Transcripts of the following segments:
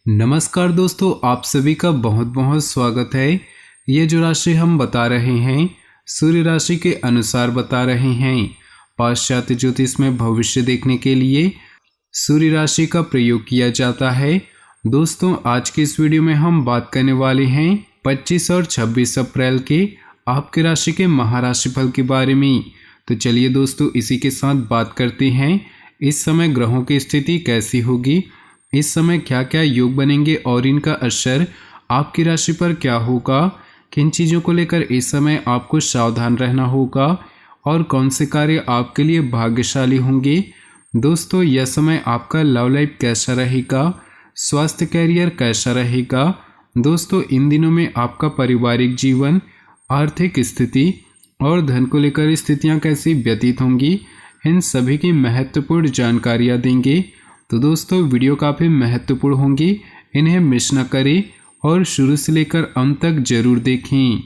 नमस्कार दोस्तों, आप सभी का बहुत बहुत स्वागत है। ये जो राशि हम बता रहे हैं सूर्य राशि के अनुसार बता रहे हैं। पाश्चात्य ज्योतिष में भविष्य देखने के लिए सूर्य राशि का प्रयोग किया जाता है। दोस्तों, आज के इस वीडियो में हम बात करने वाले हैं 25 और 26 अप्रैल के आपके राशि के महाराशि फल के बारे में। तो चलिए दोस्तों, इसी के साथ बात करते हैं इस समय ग्रहों की स्थिति कैसी होगी, इस समय क्या क्या योग बनेंगे और इनका असर आपकी राशि पर क्या होगा, किन चीज़ों को लेकर इस समय आपको सावधान रहना होगा और कौन से कार्य आपके लिए भाग्यशाली होंगे। दोस्तों, यह समय आपका लव लाइफ कैसा रहेगा, स्वास्थ्य कैरियर कैसा रहेगा। दोस्तों, इन दिनों में आपका पारिवारिक जीवन, आर्थिक स्थिति और धन को लेकर स्थितियां कैसी व्यतीत होंगी, इन सभी की महत्वपूर्ण जानकारियां देंगे। तो दोस्तों, वीडियो काफ़ी महत्वपूर्ण होंगी, इन्हें मिस न करें और शुरू से लेकर अंत तक जरूर देखें।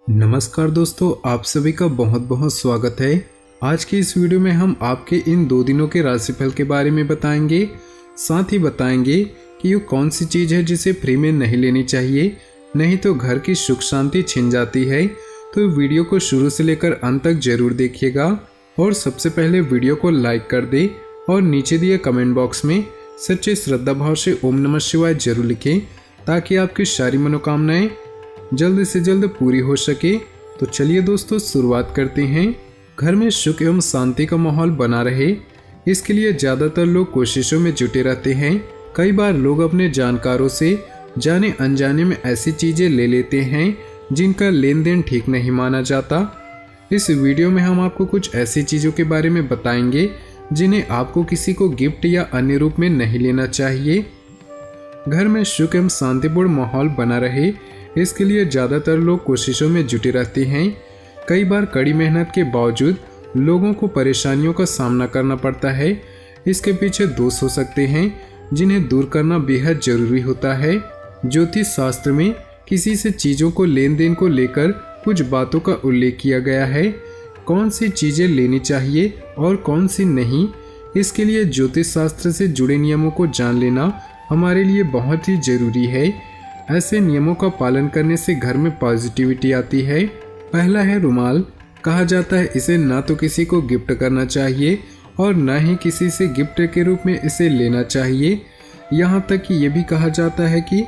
नमस्कार दोस्तों, आप सभी का बहुत बहुत स्वागत है। आज की इस वीडियो में हम आपके इन 2 दिनों के राशिफल के बारे में बताएंगे। साथ ही बताएंगे कि ये कौन सी चीज़ है जिसे फ्री में नहीं लेनी चाहिए, नहीं तो घर की सुख शांति छिन जाती है। तो वीडियो को शुरू से लेकर अंत तक जरूर देखिएगा और सबसे पहले वीडियो को लाइक कर दे और नीचे दिए कमेंट बॉक्स में सच्चे श्रद्धा भाव से ओम नमः शिवाय जरूर लिखें, ताकि आपकी सारी मनोकामनाएं जल्द से जल्द पूरी हो सके। तो चलिए दोस्तों, शुरुआत करते हैं। घर में सुख एवं शांति का माहौल बना रहे, इसके लिए ज़्यादातर लोग कोशिशों में जुटे रहते हैं। कई बार लोग अपने जानकारों से जाने अनजाने में ऐसी चीज़ें ले लेते हैं जिनका लेन देन ठीक नहीं माना जाता। इस वीडियो में हम आपको कुछ ऐसी चीज़ों के बारे में बताएंगे जिन्हें आपको किसी को गिफ्ट या अन्य रूप में नहीं लेना चाहिए। घर में सुख एवं शांतिपूर्ण माहौल बना रहे, इसके लिए ज़्यादातर लोग कोशिशों में जुटे रहते हैं। कई बार कड़ी मेहनत के बावजूद लोगों को परेशानियों का सामना करना पड़ता है। इसके पीछे दोष हो सकते हैं जिन्हें दूर करना बेहद जरूरी होता है। ज्योतिष शास्त्र में किसी से चीज़ों को लेन देन को लेकर कुछ बातों का उल्लेख किया गया है। कौन सी चीज़ें लेनी चाहिए और कौन सी नहीं, इसके लिए ज्योतिष शास्त्र से जुड़े नियमों को जान लेना हमारे लिए बहुत ही ज़रूरी है। ऐसे नियमों का पालन करने से घर में पॉजिटिविटी आती है। पहला है रुमाल। कहा जाता है इसे ना तो किसी को गिफ्ट करना चाहिए और ना ही किसी से गिफ्ट के रूप में इसे लेना चाहिए। यहाँ तक कि ये भी कहा जाता है कि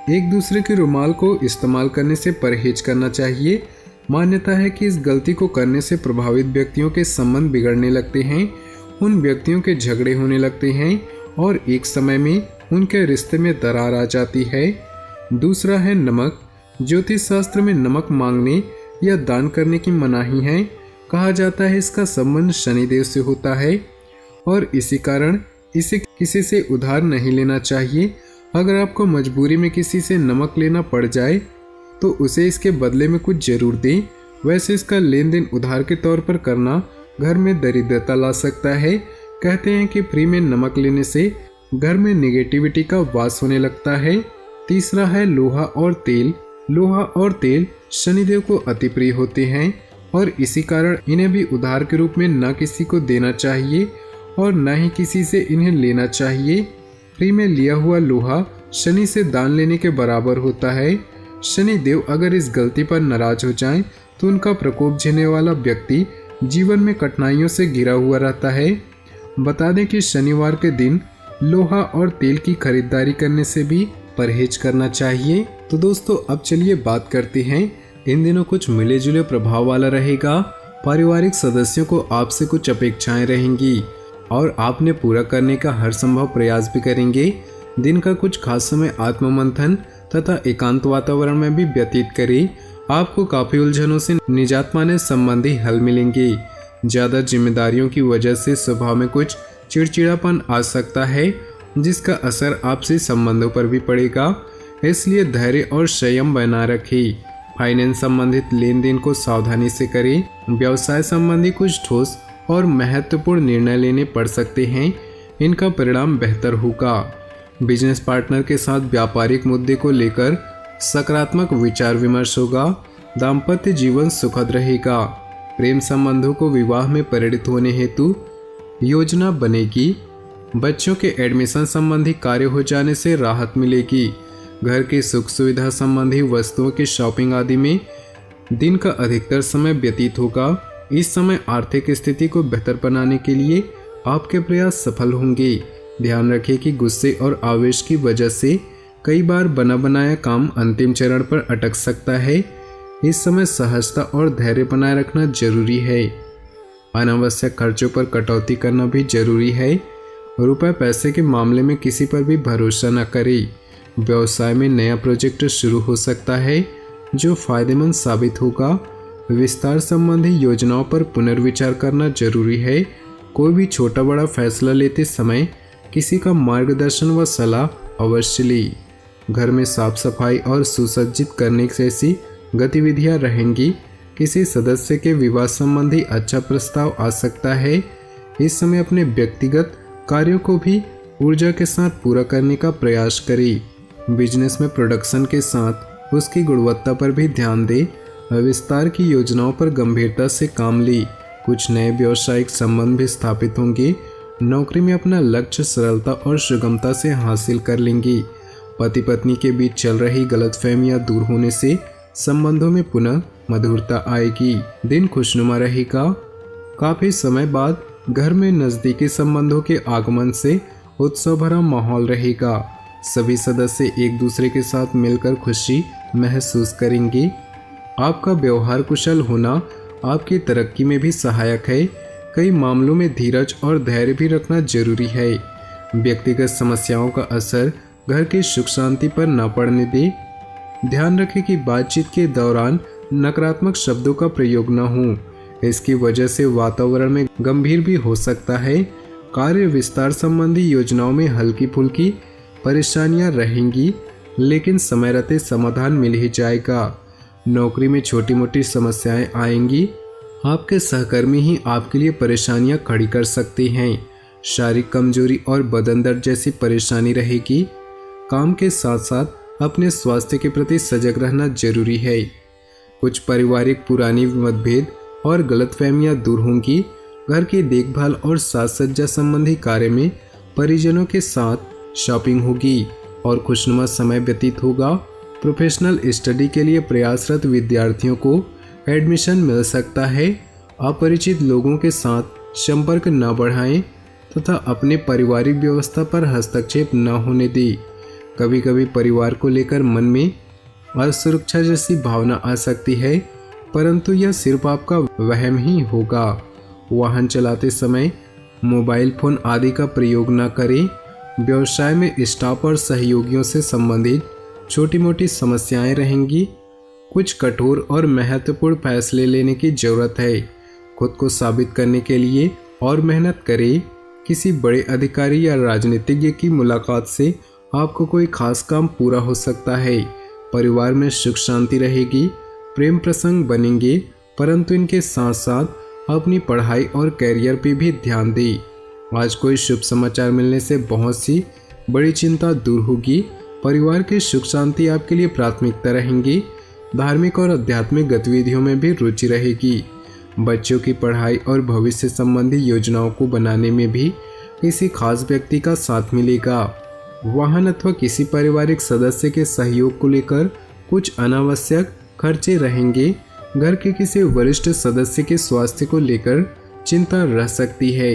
एक दूसरे के रुमाल को इस्तेमाल करने से परहेज करना चाहिए। मान्यता है कि इस गलती को करने से प्रभावित व्यक्तियों के संबंध बिगड़ने लगते हैं, उन व्यक्तियों के झगड़े होने लगते हैं और एक समय में उनके रिश्ते में दरार आ जाती है। दूसरा है नमक। ज्योतिष शास्त्र में नमक मांगने या दान करने की मनाही है। कहा जाता है इसका संबंध शनिदेव से होता है और इसी कारण इसे किसी से उधार नहीं लेना चाहिए। अगर आपको मजबूरी में किसी से नमक लेना पड़ जाए तो उसे इसके बदले में कुछ जरूर दें। वैसे इसका लेन देन उधार के तौर पर करना घर में दरिद्रता ला सकता है। कहते हैं कि फ्री में नमक लेने से घर में नेगेटिविटी का वास होने लगता है। तीसरा है लोहा और तेल। लोहा और तेल शनिदेव को अति प्रिय होते हैं और इसी कारण इन्हें भी उधार के रूप में न किसी को देना चाहिए और न ही किसी से इन्हें लेना चाहिए। फ्री में लिया हुआ लोहा शनि से दान लेने के बराबर होता है। शनि देव अगर इस गलती पर नाराज हो जाएं तो उनका प्रकोप झेलने वाला व्यक्ति जीवन में कठिनाइयों से घिरा हुआ रहता है। बता दें कि शनिवार के दिन लोहा और तेल की खरीदारी करने से भी परहेज करना चाहिए। तो दोस्तों, अब चलिए बात करते हैं। इन दिनों कुछ मिले जुले प्रभाव वाला रहेगा। पारिवारिक सदस्यों को आपसे कुछ अपेक्षाएं रहेंगी और आपने पूरा करने का हर संभव प्रयास भी करेंगे। दिन का कुछ खास समय आत्ममंथन तथा एकांत वातावरण में भी व्यतीत करें। आपको काफ़ी उलझनों से निजात पाने संबंधी हल मिलेंगे। ज़्यादा जिम्मेदारियों की वजह से स्वभाव में कुछ चिड़चिड़ापन आ सकता है, जिसका असर आपसी संबंधों पर भी पड़ेगा। इसलिए धैर्य और संयम बना रखें। फाइनेंस संबंधित लेन देन को सावधानी से करें। व्यवसाय संबंधी कुछ ठोस और महत्वपूर्ण निर्णय लेने पड़ सकते हैं, इनका परिणाम बेहतर होगा। बिजनेस पार्टनर के साथ व्यापारिक मुद्दे को लेकर सकारात्मक विचार विमर्श होगा। दाम्पत्य जीवन सुखद रहेगा। प्रेम संबंधों को विवाह में परिणित होने हेतु योजना बनेगी। बच्चों के एडमिशन संबंधी कार्य हो जाने से राहत मिलेगी। घर की सुख सुविधा संबंधी वस्तुओं की शॉपिंग आदि में दिन का अधिकतर समय व्यतीत होगा। इस समय आर्थिक स्थिति को बेहतर बनाने के लिए आपके प्रयास सफल होंगे। ध्यान रखें कि गुस्से और आवेश की वजह से कई बार बना बनाया काम अंतिम चरण पर अटक सकता है। इस समय सहजता और धैर्य बनाए रखना जरूरी है। अनावश्यक खर्चों पर कटौती करना भी जरूरी है। रुपए पैसे के मामले में किसी पर भी भरोसा न करें। व्यवसाय में नया प्रोजेक्ट शुरू हो सकता है जो फायदेमंद साबित होगा। विस्तार संबंधी योजनाओं पर पुनर्विचार करना जरूरी है। कोई भी छोटा बड़ा फैसला लेते समय किसी का मार्गदर्शन व सलाह अवश्य लें। घर में साफ सफाई और सुसज्जित करने जैसी गतिविधियां रहेंगी। किसी सदस्य के विवाह संबंधी अच्छा प्रस्ताव आ सकता है। इस समय अपने व्यक्तिगत कार्यों को भी ऊर्जा के साथ पूरा करने का प्रयास करें। बिजनेस में प्रोडक्शन के साथ उसकी गुणवत्ता पर भी ध्यान दें। विस्तार की योजनाओं पर गंभीरता से काम लें। कुछ नए व्यावसायिक संबंध भी स्थापित होंगे। नौकरी में अपना लक्ष्य सरलता और सुगमता से हासिल कर लेंगे। पति पत्नी के बीच चल रही गलतफहमियां दूर होने से संबंधों में पुनः मधुरता आएगी। दिन खुशनुमा रहेगा। काफी समय बाद घर में नजदीकी संबंधों के आगमन से उत्सव भरा माहौल रहेगा। सभी सदस्य एक दूसरे के साथ मिलकर खुशी महसूस करेंगे। आपका व्यवहार कुशल होना आपकी तरक्की में भी सहायक है। कई मामलों में धीरज और धैर्य भी रखना जरूरी है। व्यक्तिगत समस्याओं का असर घर की सुख शांति पर न पड़ने दे। ध्यान रखें कि बातचीत के दौरान नकारात्मक शब्दों का प्रयोग न हो। इसकी वजह से वातावरण में गंभीर भी हो सकता है। कार्य विस्तार संबंधी योजनाओं में हल्की फुल्की परेशानियां रहेंगी, लेकिन समय रहते समाधान मिल ही जाएगा। नौकरी में छोटी मोटी समस्याएं आएंगी। आपके सहकर्मी ही आपके लिए परेशानियां खड़ी कर सकते हैं। शारीरिक कमजोरी और बदन दर्द जैसी परेशानी रहेगी। काम के साथ साथ अपने स्वास्थ्य के प्रति सजग रहना जरूरी है। कुछ पारिवारिक पुरानी मतभेद और गलतफहमियां दूर होंगी। घर की देखभाल और साज सज्जा संबंधी कार्य में परिजनों के साथ शॉपिंग होगी और खुशनुमा समय व्यतीत होगा। प्रोफेशनल स्टडी के लिए प्रयासरत विद्यार्थियों को एडमिशन मिल सकता है। अपरिचित लोगों के साथ संपर्क न बढ़ाएं तथा अपने पारिवारिक व्यवस्था पर हस्तक्षेप न होने दें। कभी कभी परिवार को लेकर मन में असुरक्षा जैसी भावना आ सकती है, परंतु यह सिर्फ आपका वहम ही होगा। वाहन चलाते समय मोबाइल फोन आदि का प्रयोग न करें। व्यवसाय में स्टाफ और सहयोगियों से संबंधित छोटी मोटी समस्याएं रहेंगी। कुछ कठोर और महत्वपूर्ण फैसले लेने की जरूरत है। खुद को साबित करने के लिए और मेहनत करें। किसी बड़े अधिकारी या राजनीतिज्ञ की मुलाकात से आपको कोई खास काम पूरा हो सकता है। परिवार में सुख शांति रहेगी। प्रेम प्रसंग बनेंगे, परंतु इनके साथ साथ अपनी पढ़ाई और कैरियर पे भी ध्यान दें। आज कोई शुभ समाचार मिलने से बहुत सी बड़ी चिंता दूर होगी। परिवार की सुख शांति आपके लिए प्राथमिकता रहेंगी। धार्मिक और आध्यात्मिक गतिविधियों में भी रुचि रहेगी। बच्चों की पढ़ाई और भविष्य संबंधी योजनाओं को बनाने में भी किसी खास व्यक्ति का साथ मिलेगा। वाहन अथवा किसी पारिवारिक सदस्य के सहयोग को लेकर कुछ अनावश्यक खर्चे रहेंगे। घर के किसी वरिष्ठ सदस्य के स्वास्थ्य को लेकर चिंता रह सकती है।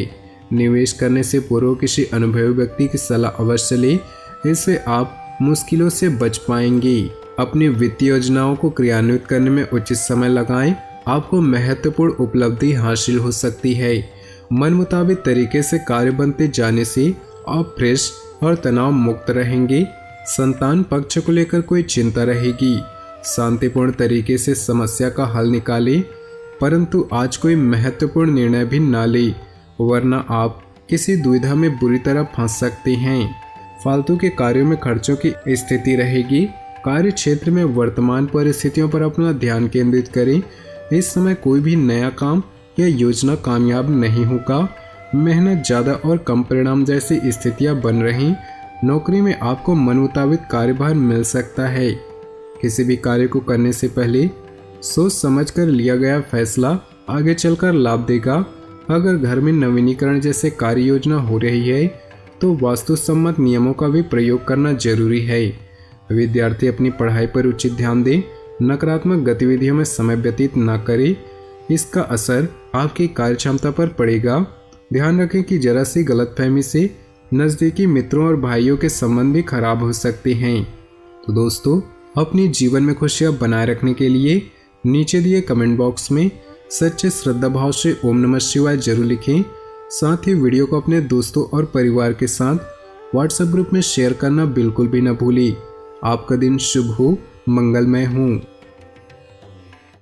निवेश करने से पूर्व किसी अनुभवी व्यक्ति की सलाह अवश्य लें। इससे आप मुश्किलों से बच पाएंगे। अपनी वित्तीय योजनाओं को क्रियान्वित करने में उचित समय लगाएं। आपको महत्वपूर्ण उपलब्धि हासिल हो सकती है। मन मुताबिक तरीके से कार्य बनते जाने से आप फ्रेश और तनाव मुक्त रहेंगे। संतान पक्ष को लेकर कोई चिंता रहेगी। शांतिपूर्ण तरीके से समस्या का हल निकालें, परंतु आज कोई महत्वपूर्ण निर्णय भी ना लें, वरना आप किसी दुविधा में बुरी तरह फंस सकते हैं। फालतू के कार्यों में खर्चों की स्थिति रहेगी। कार्य क्षेत्र में वर्तमान परिस्थितियों पर अपना ध्यान केंद्रित करें। इस समय कोई भी नया काम या योजना कामयाब नहीं होगा। मेहनत ज़्यादा और कम परिणाम जैसी स्थितियां बन रही। नौकरी में आपको मन मुताबिक कार्यभार मिल सकता है। किसी भी कार्य को करने से पहले सोच समझकर लिया गया फैसला आगे चलकर लाभ देगा। अगर घर में नवीनीकरण जैसे कार्य योजना हो रही है तो वास्तु सम्मत नियमों का भी प्रयोग करना जरूरी है। विद्यार्थी अपनी पढ़ाई पर उचित ध्यान दें, नकारात्मक गतिविधियों में समय व्यतीत न करें, इसका असर आपकी कार्यक्षमता पर पड़ेगा। ध्यान रखें कि जरा सी गलतफहमी से नज़दीकी मित्रों और भाइयों के संबंध भी खराब हो सकते हैं। तो दोस्तों, अपने जीवन में खुशियां बनाए रखने के लिए नीचे दिए कमेंट बॉक्स में सच्चे श्रद्धा भाव से ओम नमः शिवाय जरूर लिखें। साथ ही वीडियो को अपने दोस्तों और परिवार के साथ व्हाट्सएप ग्रुप में शेयर करना बिल्कुल भी न भूलें। आपका दिन शुभ हो, मंगलमय हो।